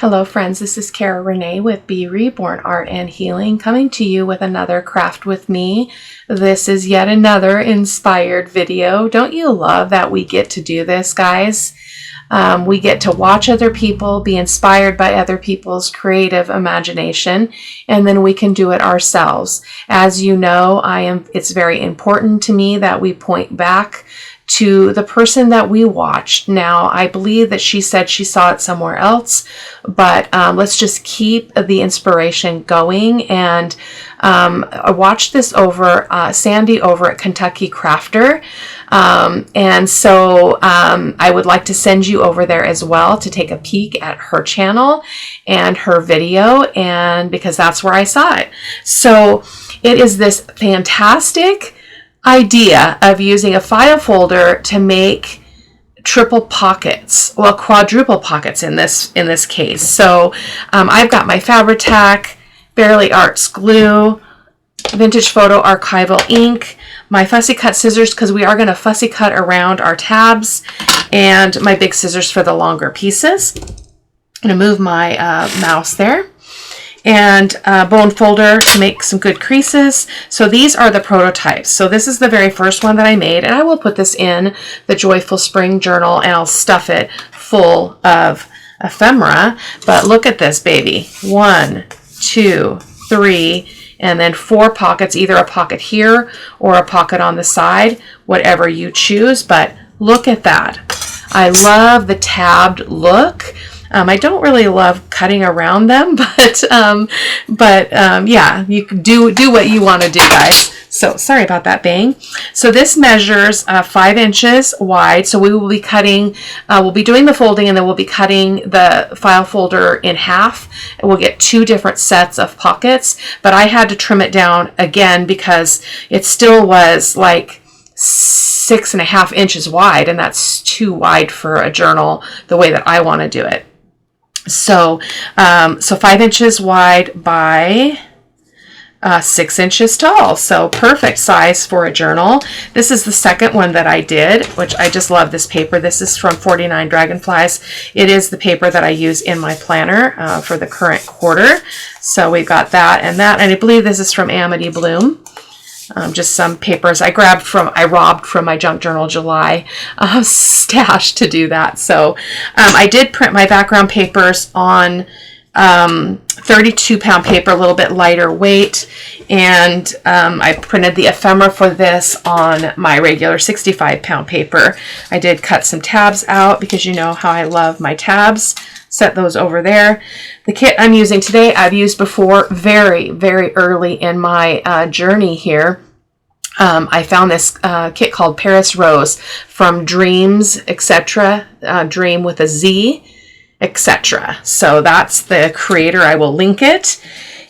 Hello friends, this is Cara-Renee with B.Reborn Art and Healing, coming to you with another craft with me. This is yet another inspired video. Don't you love that we get to do this, guys? We get to watch other people, be inspired by other people's creative imagination, and then we can do it ourselves. As you know, it's very important to me that we point back to the person that we watched. Now, I believe that she said she saw it somewhere else, but let's just keep the inspiration going. And I watched this over Sandy over at Kentucky Crafter. And so I would like to send you over there as well to take a peek at her channel and her video, and because that's where I saw it. So it is this fantastic idea of using a file folder to make triple pockets, well, quadruple pockets in this case. So I've got my Fabri-Tac, Bearly Arts glue, vintage photo archival ink, my fussy cut scissors because we are going to fussy cut around our tabs, and my big scissors for the longer pieces. I'm going to move my mouse there. And bone folder to make some good creases. So these are the prototypes. So this is the very first one that I made, and I will put this in the Joyful Spring journal and I'll stuff it full of ephemera. But look at this baby. 1, 2, 3, and then 4 pockets, either a pocket here or a pocket on the side, whatever you choose. But look at that. I love the tabbed look. I don't really love cutting around them, but yeah, you can do what you want to do, guys. So sorry about that bang. So this measures 5 inches wide. So we will be cutting, we'll be doing the folding, and then we'll be cutting the file folder in half. And we'll get 2 different sets of pockets, but I had to trim it down again because it still was like 6.5 inches wide, and that's too wide for a journal the way that I want to do it. So 5 inches wide by 6 inches tall. So perfect size for a journal. This is the second one that I did, which I just love this paper. This is from 49 Dragonflies. It is the paper that I use in my planner for the current quarter. So we've got that and that, and I believe this is from Amity Bloom. Just some papers I robbed from my junk journal July stash to do that. So I did print my background papers on 32-pound paper, a little bit lighter weight, and I printed the ephemera for this on my regular 65-pound paper. I did cut some tabs out because you know how I love my tabs. Set those over there. The kit I'm using today, I've used before very, very early in my journey here. I found this kit called Paris Rose from Dreams, etc. Dream with a Z, etc. So that's the creator. I will link it.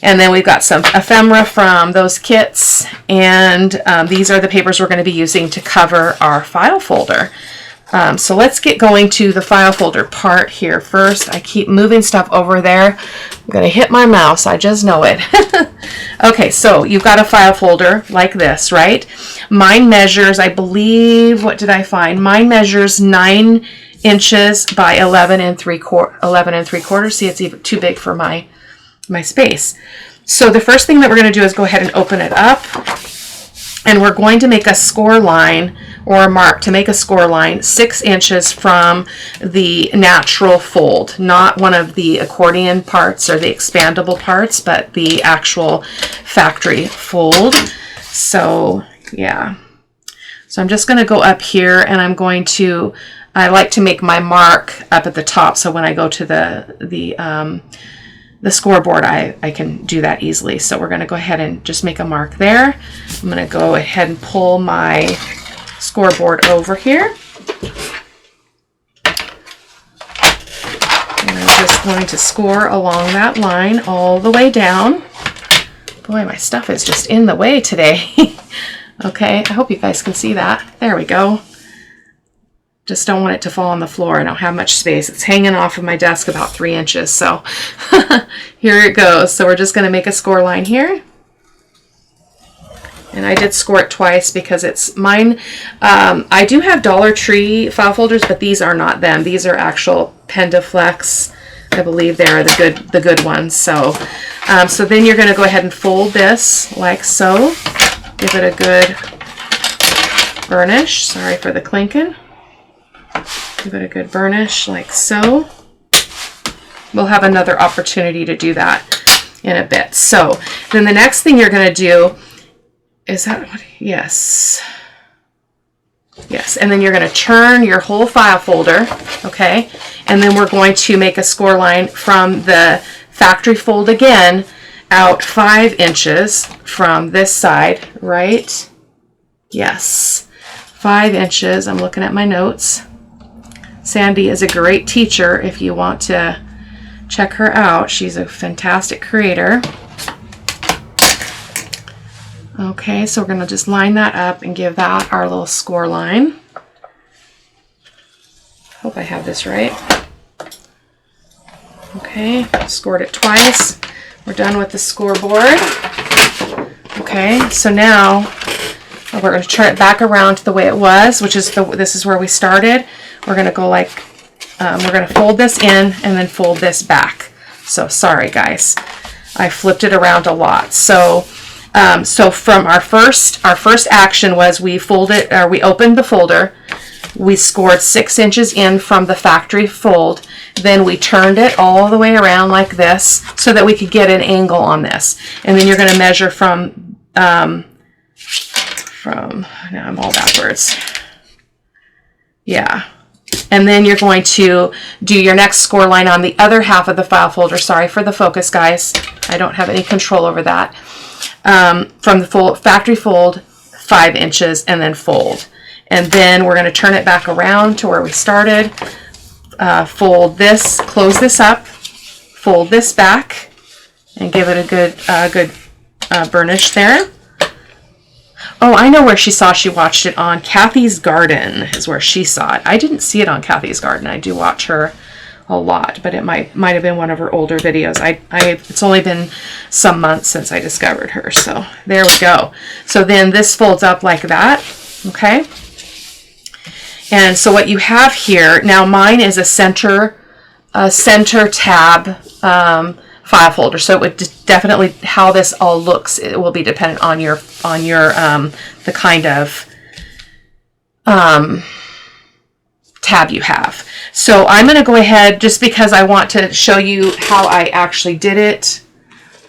And then we've got some ephemera from those kits. And these are the papers we're going to be using to cover our file folder. So let's get going to the file folder part here first. I keep moving stuff over there. I'm going to hit my mouse. I just know it. Okay, so you've got a file folder like this, right? Mine measures, I believe, what did I find? Mine measures 9 inches by 11 and 3/4. See, it's even too big for my space. So the first thing that we're going to do is go ahead and open it up. And we're going to make a score line, or a mark to make a score line 6 inches from the natural fold, not one of the accordion parts or the expandable parts, but the actual factory fold. So yeah, so I'm just going to go up here, and I like to make my mark up at the top, so when I go to the scoreboard, I can do that easily. So we're going to go ahead and just make a mark there. I'm going to go ahead and pull my scoreboard over here. And I'm just going to score along that line all the way down. Boy, my stuff is just in the way today. Okay, I hope you guys can see that. There we go. Just don't want it to fall on the floor. I don't have much space. It's hanging off of my desk about 3 inches. So here it goes. So we're just going to make a score line here. And I did score it twice because it's mine. I do have Dollar Tree file folders, but these are not them. These are actual Pendaflex I believe they're the good ones. So, so then you're going to go ahead and fold this like so. Give it a good burnish. Sorry for the clinking. Give it a good burnish like so. We'll have another opportunity to do that in a bit. So then the next thing you're going to do is that, yes. Yes, and then you're going to turn your whole file folder, okay? And then we're going to make a score line from the factory fold again out 5 inches from this side, right? Yes, 5 inches. I'm looking at my notes. Sandy is a great teacher if you want to check her out. She's a fantastic creator. Okay, so we're going to just line that up and give that our little score line. Hope I have this right. Okay, scored it twice. We're done with the scoreboard. Okay, so now we're going to turn it back around to the way it was, which is this is where we started. We're going to go like, we're going to fold this in and then fold this back. So sorry guys, I flipped it around a lot. So from our first action was we opened the folder, we scored 6 inches in from the factory fold, then we turned it all the way around like this so that we could get an angle on this. And then you're going to measure from now I'm all backwards. Yeah. And then you're going to do your next score line on the other half of the file folder. Sorry for the focus, guys. I don't have any control over that. From the factory fold, 5 inches, and then fold. And then we're going to turn it back around to where we started. Fold this, close this up, fold this back, and give it a good burnish there. Oh, I know where she watched it on. Kathy's Garden is where she saw it. I didn't see it on Kathy's Garden. I do watch her a lot, but it might have been one of her older videos. It's only been some months since I discovered her. So there we go. So then this folds up like that. Okay. And so what you have here, now mine is a center tab file folder. So it would definitely, how this all looks, it will be dependent on your the kind of tab you have. So I'm going to go ahead, just because I want to show you how I actually did it.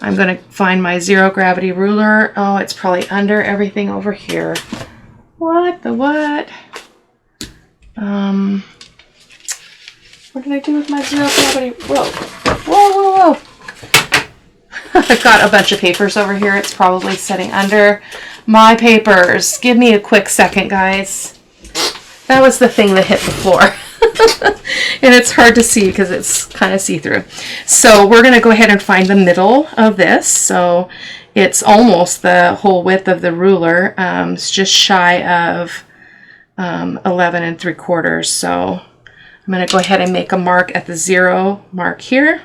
I'm going to find my zero gravity ruler. Oh, it's probably under everything over here. What the what? What did I do with my zero gravity? Whoa, whoa, whoa, whoa. I've got a bunch of papers over here. It's probably sitting under my papers. Give me a quick second, guys. That was the thing that hit the floor. And it's hard to see because it's kind of see-through. So we're going to go ahead and find the middle of this. So it's almost the whole width of the ruler. It's just shy of 11 3/4. So I'm going to go ahead and make a mark at the 0 mark here.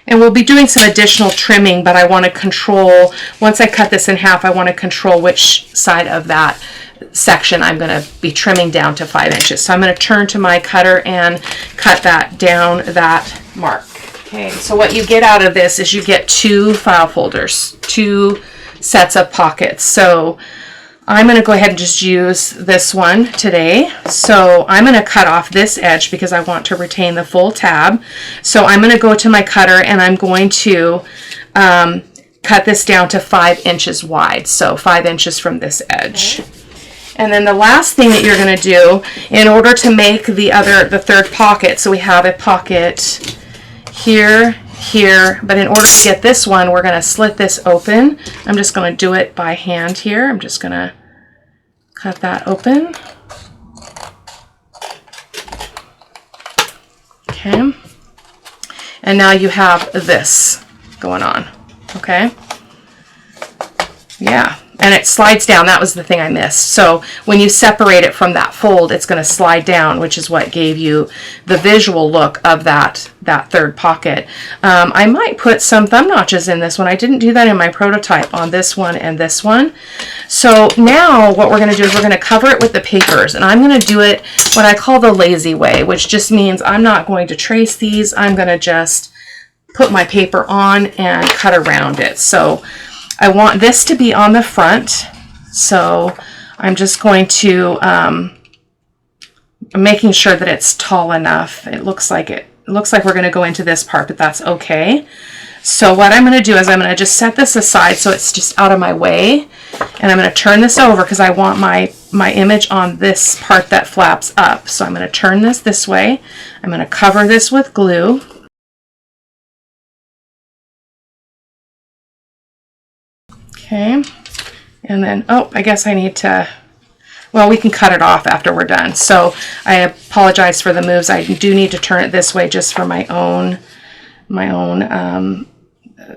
And we'll be doing some additional trimming, but I want to control, once I cut this in half, I want to control which side of that section I'm going to be trimming down to 5 inches. So I'm going to turn to my cutter and cut that down that mark. Okay, so what you get out of this is you get 2 file folders, 2 sets of pockets. So I'm going to go ahead and just use this one today. So I'm going to cut off this edge because I want to retain the full tab. So I'm going to go to my cutter and I'm going to cut this down to 5 inches wide. So 5 inches from this edge. And then the last thing that you're going to do in order to make the third pocket, so we have a pocket here, here, but in order to get this one, we're going to slit this open. I'm just going to do it by hand here. I'm just going to cut that open. Okay. And now you have this going on. Okay. Yeah. and it slides down. That was the thing I missed. So when you separate it from that fold, it's going to slide down, which is what gave you the visual look of that third pocket. I might put some thumb notches in this one. I didn't do that in my prototype on this one and this one. So now what we're going to do is we're going to cover it with the papers, and I'm going to do it what I call the lazy way, which just means I'm not going to trace these. I'm going to just put my paper on and cut around it. So I want this to be on the front, so I'm just going to, I'm making sure that it's tall enough. It looks like we're going to go into this part, but that's okay. So what I'm going to do is I'm going to just set this aside so it's just out of my way, and I'm going to turn this over because I want my image on this part that flaps up. So I'm going to turn this way. I'm going to cover this with glue. Okay, and then, oh, I guess I need to, well, we can cut it off after we're done. So I apologize for the moves. I do need to turn it this way just for my own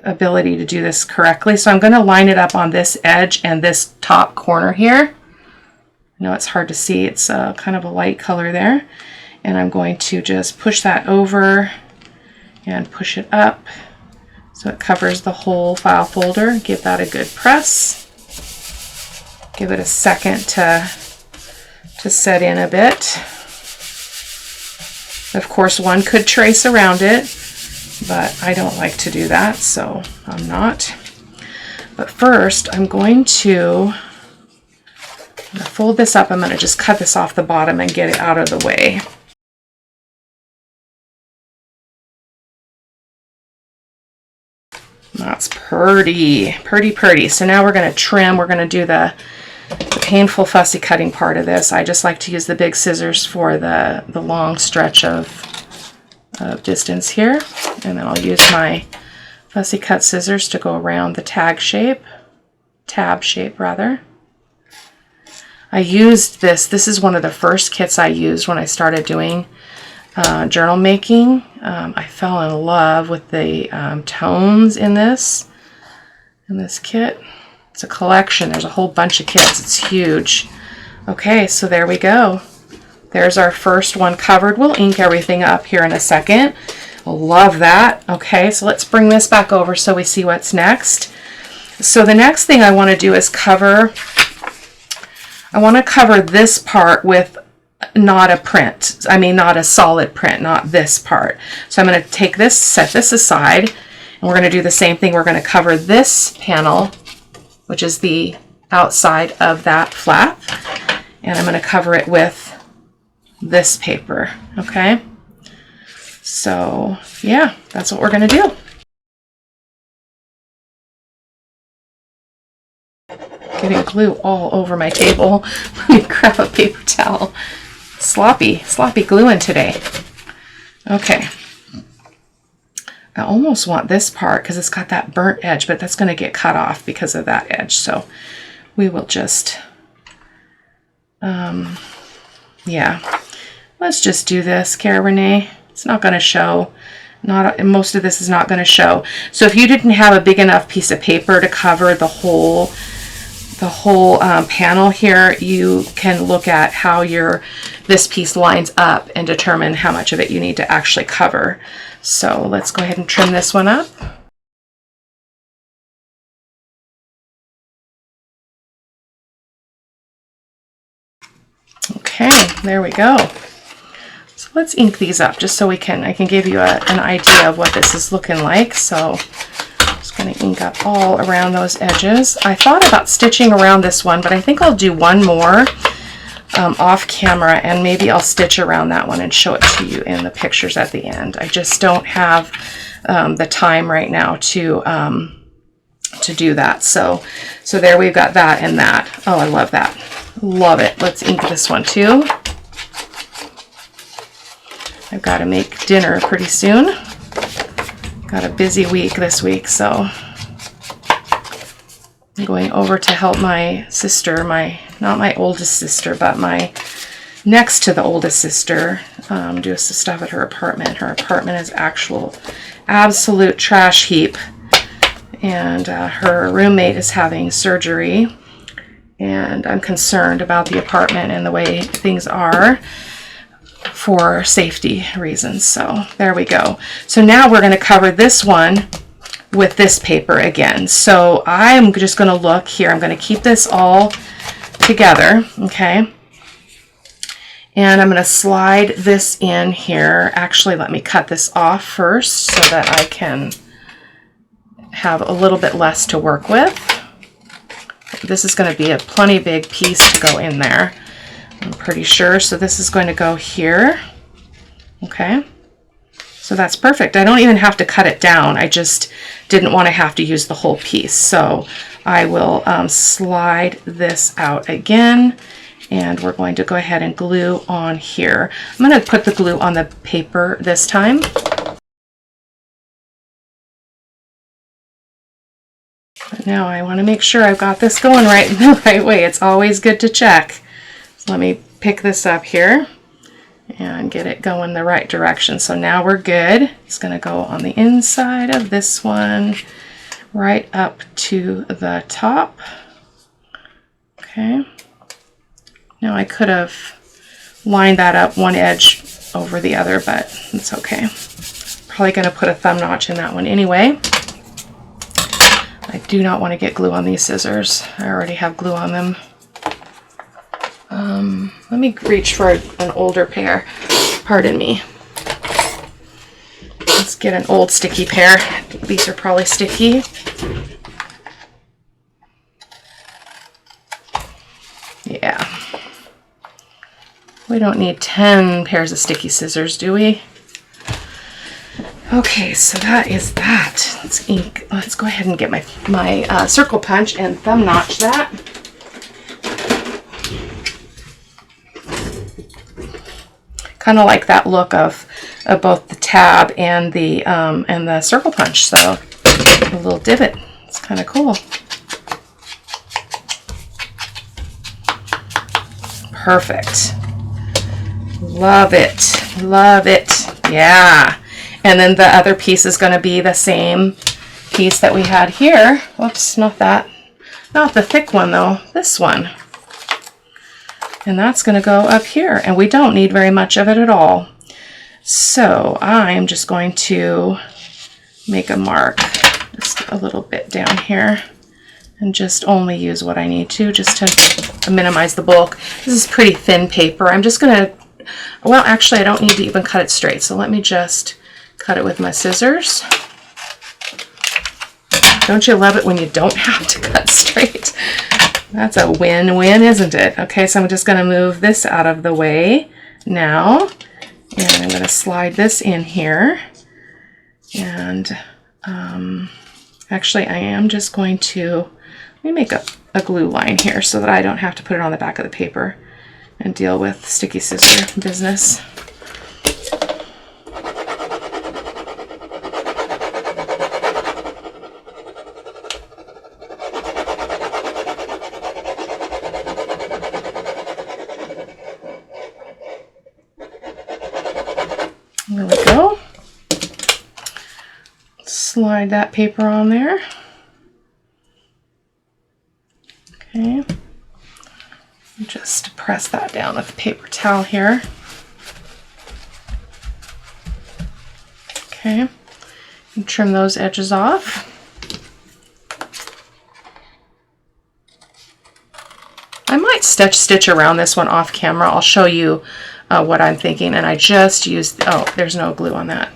ability to do this correctly. So I'm going to line it up on this edge and this top corner here. I know it's hard to see. It's kind of a light color there. And I'm going to just push that over and push it up, so it covers the whole file folder. Give that a good press. Give it a second to set in a bit. Of course, one could trace around it, but I don't like to do that, so I'm not. But first, I'm going to fold this up. I'm going to just cut this off the bottom and get it out of the way. That's pretty. So now we're going to trim. We're going to do the painful fussy cutting part of this. I just like to use the big scissors for the long stretch of distance here. And then I'll use my fussy cut scissors to go around the tab shape rather. I used this is one of the first kits I used when I started doing journal making. I fell in love with the tones in this kit. It's a collection. There's a whole bunch of kits. It's huge. Okay, so there we go. There's our first one covered. We'll ink everything up here in a second. Love that. Okay, so let's bring this back over so we see what's next. So the next thing I want to do is cover this part with not a print. I mean, not a solid print, not this part. So I'm going to take this, set this aside, and we're going to do the same thing. We're going to cover this panel, which is the outside of that flap, and I'm going to cover it with this paper. Okay, so yeah, that's what we're going to do. Getting glue all over my table. Let me grab a paper towel. Sloppy gluing today. Okay, I almost want this part because it's got that burnt edge, but that's going to get cut off because of that edge. So we will just, yeah, let's just do this, Cara-Renee. It's not going to show. Most of this is not going to show. So if you didn't have a big enough piece of paper to cover the whole panel here, you can look at how this piece lines up and determine how much of it you need to actually cover. So let's go ahead and trim this one up. Okay, there we go. So let's ink these up just so I can give you an idea of what this is looking like. So just going to ink up all around those edges. I thought about stitching around this one, but I think I'll do one more off camera, and maybe I'll stitch around that one and show it to you in the pictures at the end. I just don't have the time right now to do that. So there we've got that and that. Oh, I love that. Love it. Let's ink this one too. I've got to make dinner pretty soon. Got a busy week this week, so I'm going over to help my sister, not my oldest sister, but my next to the oldest sister, do some stuff at her apartment. Her apartment is absolute trash heap, and her roommate is having surgery and I'm concerned about the apartment and the way things are for safety reasons. So there we go. So now we're going to cover this one with this paper again. So I'm just going to look here. I'm going to keep this all together, okay? And I'm going to slide this in here. Actually, let me cut this off first so that I can have a little bit less to work with. This is going to be a plenty big piece to go in there, I'm pretty sure. So this is going to go here. Okay. So that's perfect. I don't even have to cut it down. I just didn't want to have to use the whole piece. So I will slide this out again. And we're going to go ahead and glue on here. I'm going to put the glue on the paper this time. But now I want to make sure I've got this going right in the right way. It's always good to check. So let me pick this up here and get it going the right direction. So now we're good. It's going to go on the inside of this one, right up to the top. Okay. Now I could have lined that up one edge over the other, but it's okay. Probably going to put a thumb notch in that one anyway. I do not want to get glue on these scissors. I already have glue on them. Let me reach for an older pair. Pardon me. Let's get an old sticky pair. These are probably sticky. Yeah. We don't need 10 pairs of sticky scissors, do we? Okay, so that is that. Let's ink. Let's go ahead and get my circle punch and thumb notch that. Kind of like that look of both the tab and the circle punch. So a little divot. It's kind of cool. Perfect. Love it. Love it. Yeah. And then the other piece is going to be the same piece that we had here. Whoops, not that. Not the thick one though. This one. And that's going to go up here. And we don't need very much of it at all. So I'm just going to make a mark just a little bit down here. And just only use what I need to, just to minimize the bulk. This is pretty thin paper. I'm just going to, well, actually, I don't need to even cut it straight. So let me just cut it with my scissors. Don't you love it when you don't have to cut straight? That's a win-win, isn't it? Okay, so I'm just going to move this out of the way now. And I'm going to slide this in here. And actually, I am just going to, let me make a glue line here so that I don't have to put it on the back of the paper and deal with sticky scissor business. There we go. Slide that paper on there. Okay. Just press that down with a paper towel here. Okay. And trim those edges off. I might stitch around this one off camera. I'll show you what I'm thinking. And I just used, oh, there's no glue on that.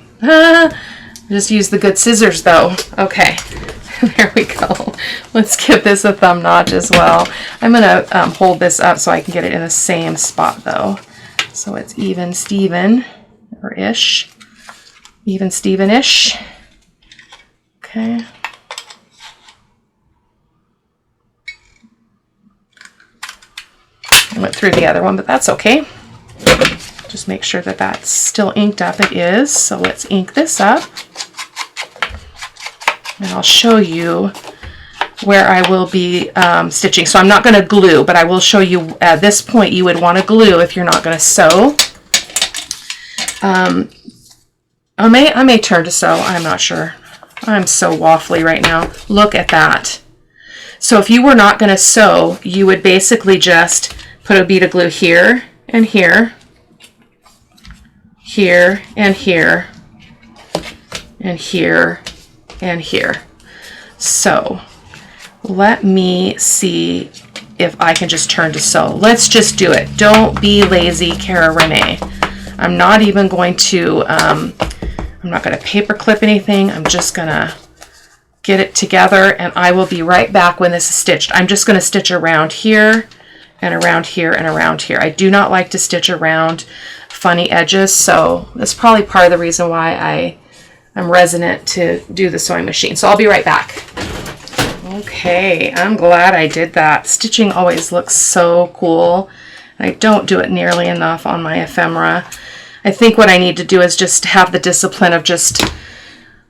Just use the good scissors though. Okay. There we go. Let's give this a thumb notch as well. I'm going to hold this up so I can get it in the same spot though. So it's even Steven or ish. Even Steven-ish. Okay. I went through the other one, but that's okay. Just make sure that that's still inked up. It is. So let's ink this up. And I'll show you where I will be stitching. So I'm not going to glue, but I will show you at this point you would want to glue if you're not going to sew. I may turn to sew. I'm not sure. I'm so waffly right now. Look at that. So if you were not going to sew, you would basically just put a bead of glue here and here, here and here, and here and here. So let me see if I can just turn to sew. Let's just do it. Don't be lazy, Cara-Renee. I'm not even going to, I'm not going to paper clip anything. I'm just going to get it together, and I will be right back when this is stitched. I'm just going to stitch around here and around here and around here. I do not like to stitch around funny edges, so that's probably part of the reason why I'm resistant to do the sewing machine. So I'll be right back. Okay, I'm glad I did that. Stitching always looks so cool. I don't do it nearly enough on my ephemera. I think what I need to do is just have the discipline of just,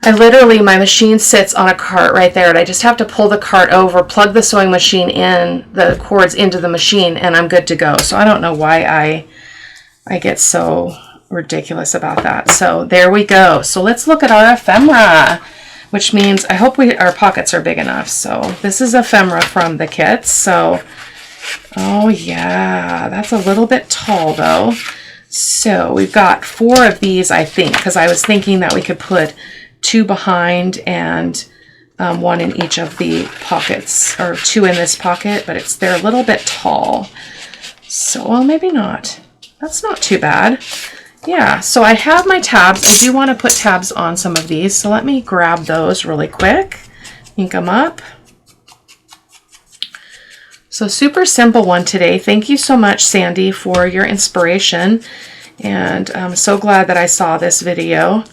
my machine sits on a cart right there, and I just have to pull the cart over, plug the sewing machine in, the cords into the machine, and I'm good to go. So I don't know why I get so ridiculous about that. So there we go. So let's look at our ephemera, which means I hope our pockets are big enough. So this is ephemera from the kits. So, oh yeah, that's a little bit tall though. So we've got 4 of these, I think, because I was thinking that we could put 2 behind and 1 in each of the pockets, or 2 in this pocket, but they're a little bit tall. So, well, maybe not. That's not too bad. Yeah, so I have my tabs. I do want to put tabs on some of these, so let me grab those really quick. Ink them up. So super simple one today. Thank you so much, Sandy, for your inspiration. And I'm so glad that I saw this video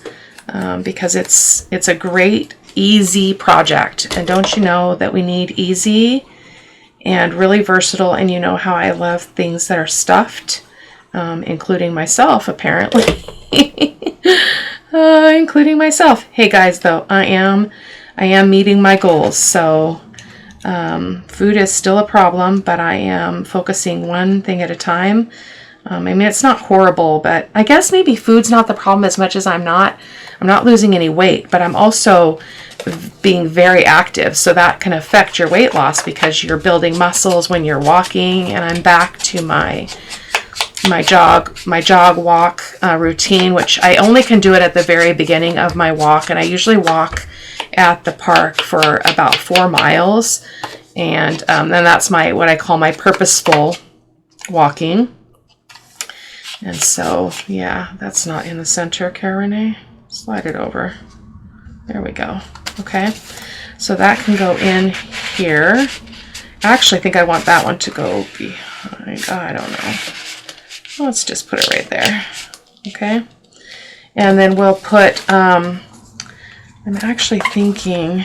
because it's a great, easy project. And don't you know that we need easy and really versatile, and you know how I love things that are stuffed. Including myself, apparently. Including myself. Hey guys, though, I am meeting my goals. So food is still a problem, but I am focusing one thing at a time. I mean, it's not horrible, but I guess maybe food's not the problem as much as I'm not losing any weight, but I'm also being very active. So that can affect your weight loss because you're building muscles when you're walking, and I'm back to my jog walk routine, which I only can do it at the very beginning of my walk, and I usually walk at the park for about 4 miles, and then that's what I call my purposeful walking. And so yeah, that's not in the center, Cara-Renee. Slide it over. There we go. Okay, so that can go in here. Actually, I think I want that one to go behind. I don't know. Let's just put it right there. Okay. And then we'll put, I'm actually thinking,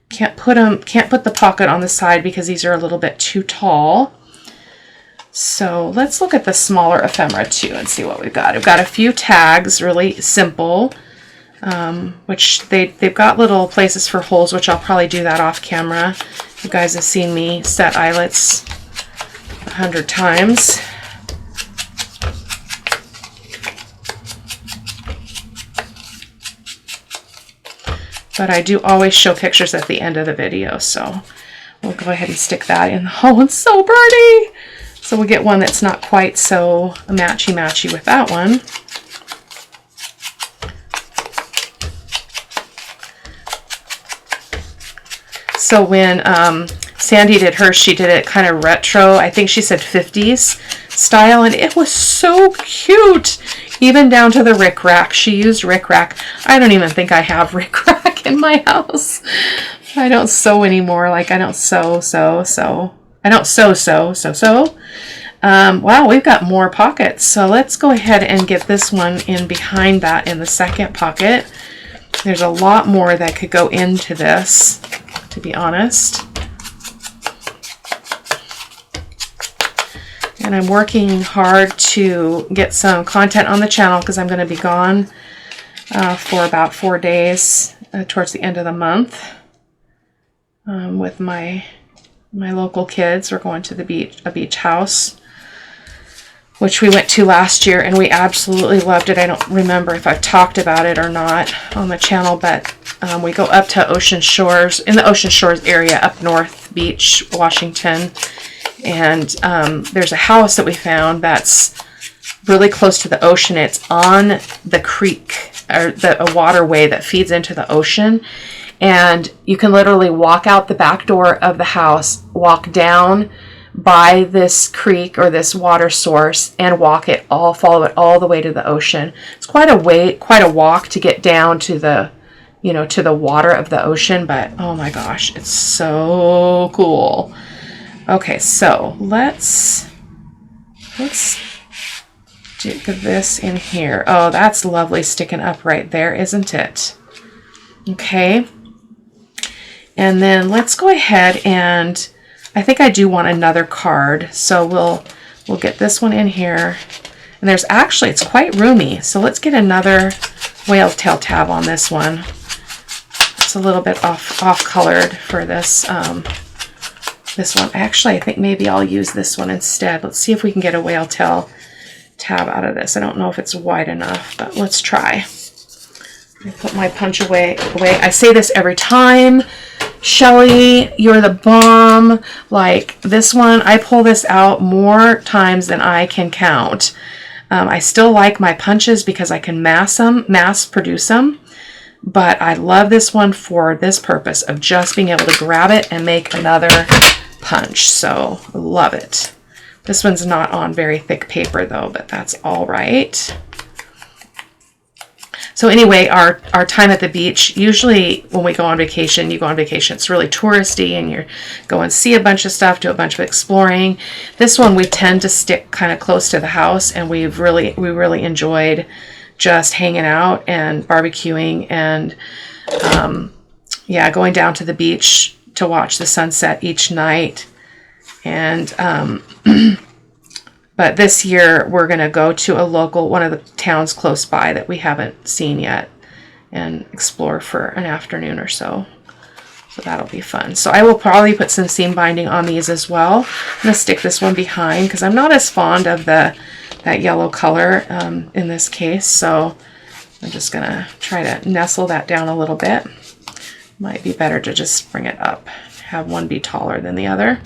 can't put the pocket on the side because these are a little bit too tall. So let's look at the smaller ephemera too and see what we've got. We've got a few tags, really simple, which they've got little places for holes, which I'll probably do that off camera. You guys have seen me set eyelets 100 times. But I do always show pictures at the end of the video, so we'll go ahead and stick that in. Oh, it's so pretty! So we'll get one that's not quite so matchy-matchy with that one. So when Sandy did hers, she did it kind of retro. I think she said 50s style, and it was so cute. Even down to the rickrack. She used rickrack. I don't even think I have rickrack in my house. I don't sew anymore. Like, I don't sew. I don't sew. Wow, we've got more pockets. So let's go ahead and get this one in behind that in the second pocket. There's a lot more that could go into this, to be honest. And I'm working hard to get some content on the channel because I'm going to be gone for about 4 days towards the end of the month with my local kids. We're going to the beach, a beach house. which we went to last year, and we absolutely loved it. I don't remember if I've talked about it or not on the channel, but we go up to Ocean Shores, in the Ocean Shores area, up North Beach, Washington, and there's a house that we found that's really close to the ocean. It's on the creek, or a waterway that feeds into the ocean, and you can literally walk out the back door of the house, walk down by this creek or this water source, and follow it all the way to the ocean. It's quite a walk to get down to the, to the water of the ocean, but oh my gosh, it's so cool. Okay, so let's stick this in here. Oh, that's lovely sticking up right there, isn't it? Okay. And then let's go ahead, and I think I do want another card. So we'll get this one in here. And there's actually, it's quite roomy. So let's get another whale tail tab on this one. It's a little bit off colored for this this one. Actually, I think maybe I'll use this one instead. Let's see if we can get a whale tail tab out of this. I don't know if it's wide enough, but let's try. I put my punch away. I say this every time. Shelly, you're the bomb. Like this one, I pull this out more times than I can count. I still like my punches because I can mass produce them. But I love this one for this purpose of just being able to grab it and make another punch. So love it. This one's not on very thick paper though, but that's all right. So anyway, our time at the beach, usually when we go on vacation, it's really touristy and you're going to see a bunch of stuff, do a bunch of exploring. This one we tend to stick kind of close to the house, and we really enjoyed just hanging out and barbecuing and yeah, going down to the beach to watch the sunset each night. And but this year we're going to go to one of the towns close by that we haven't seen yet, and explore for an afternoon or so. So that'll be fun. So I will probably put some seam binding on these as well. I'm going to stick this one behind because I'm not as fond of that yellow color in this case. So I'm just going to try to nestle that down a little bit. Might be better to just bring it up. Have one be taller than the other.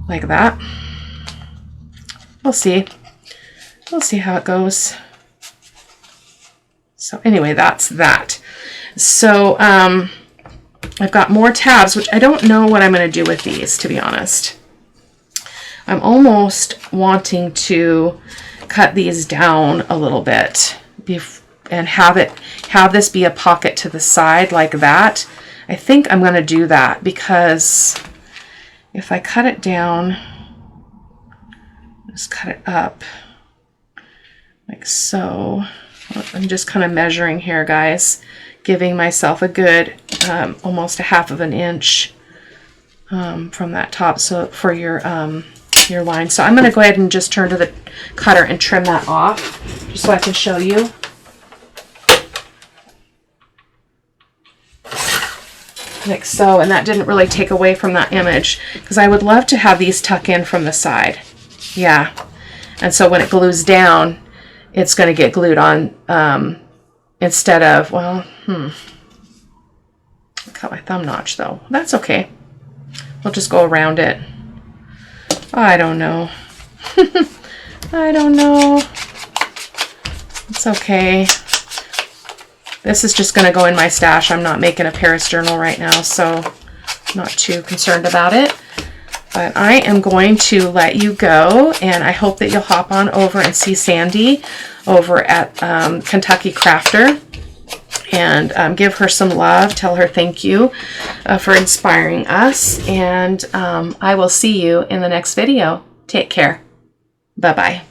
Like that. We'll see. We'll see how it goes. So anyway, that's that. So I've got more tabs, which I don't know what I'm going to do with these, to be honest. I'm almost wanting to cut these down a little bit and have this be a pocket to the side like that. I think I'm going to do that because if I cut it down, just cut it up like so. I'm just kind of measuring here, guys, giving myself a good almost a half of an inch from that top, so for your line. So I'm going to go ahead and just turn to the cutter and trim that off just so I can show you. Like so, and that didn't really take away from that image because I would love to have these tuck in from the side. Yeah, and so when it glues down, it's going to get glued on instead of, well, cut my thumb notch though. That's okay. We'll just go around it. I don't know. I don't know. It's okay. This is just going to go in my stash. I'm not making a Paris journal right now, so I'm not too concerned about it. But I am going to let you go, and I hope that you'll hop on over and see Sandy over at Kentucky Crafter and give her some love. Tell her thank you for inspiring us, and I will see you in the next video. Take care. Bye-bye.